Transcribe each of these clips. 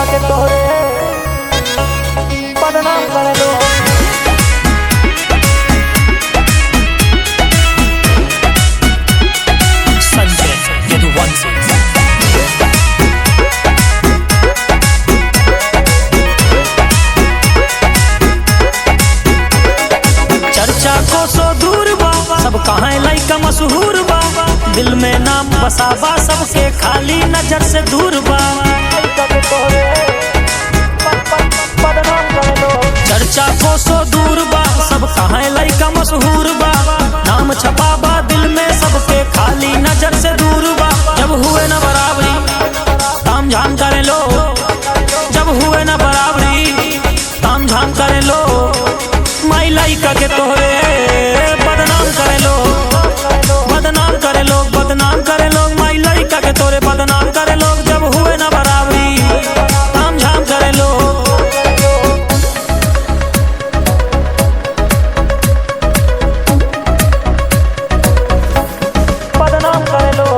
के तोरे बदनाम कर लो। चर्चा को सो दूर बा, सब कहाँ लइका मशहूर बा, दिल में नाम बसाबा सबके खाली नजर से दूर बा। चर्चा को सो दूर बा, सब कहाँ लइका मशहूर बा, नाम छपाबा दिल में सबके खाली नजर से दूर बा। जब हुए न बराबरी ताम झाम करे लो, जब हुए न बराबरी ताम झाम करे लो, माई लइका के तोहरे बदनाम करे लो, बदनाम करे लोग, बदनाम करे लोग, माई लइका के तोरे बदनाम करे लोग। जब हुए न बराबरी ताम झाम करे लो। बदनाम कर लो।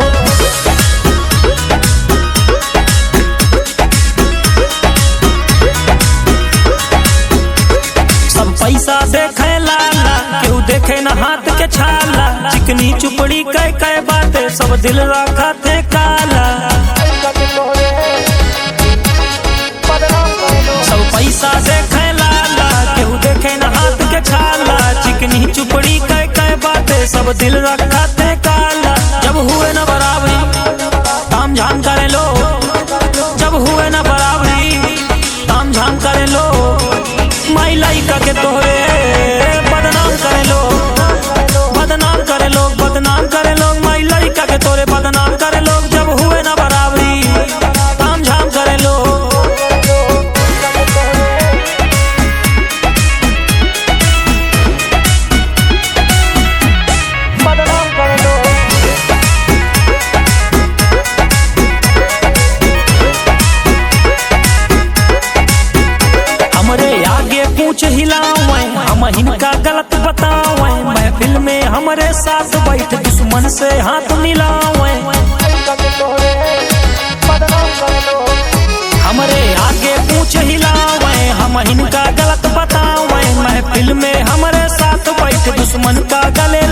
सब पैसा देखे लाला, केहू देखे न हाथ के छाला, चिकनी चुपड़ी कई बातें सब दिल रखा थे काला। सब पैसा देखे लाला, केहू देखे न हाथ के छाला, चिकनी चुपड़ी कई बातें सब दिल रखा थे काला। जब हुए न बराबरी ताम झाम करे लो, जब हुए न बराबरी ताम झाम करे लो, माई लइका के तोहरे बदनाम करे लो, बदनाम करे लोग, बदनाम करे लोग, माई लइका के तोरे बदनाम करे लोग। जब हुए न बराबरी ताम झाम करे लो। बदनाम कर लो। हमरे आगे पूछ हिलावे, हम इनका गलत बतावे, महफिल में हमरे साथ बैठ दुश्मन से हाथ मिलावे। हमरे आगे पूछ हिलावे, हम इनका गलत बतावे, महफिल में हमरे साथ बैठ दुश्मन का गले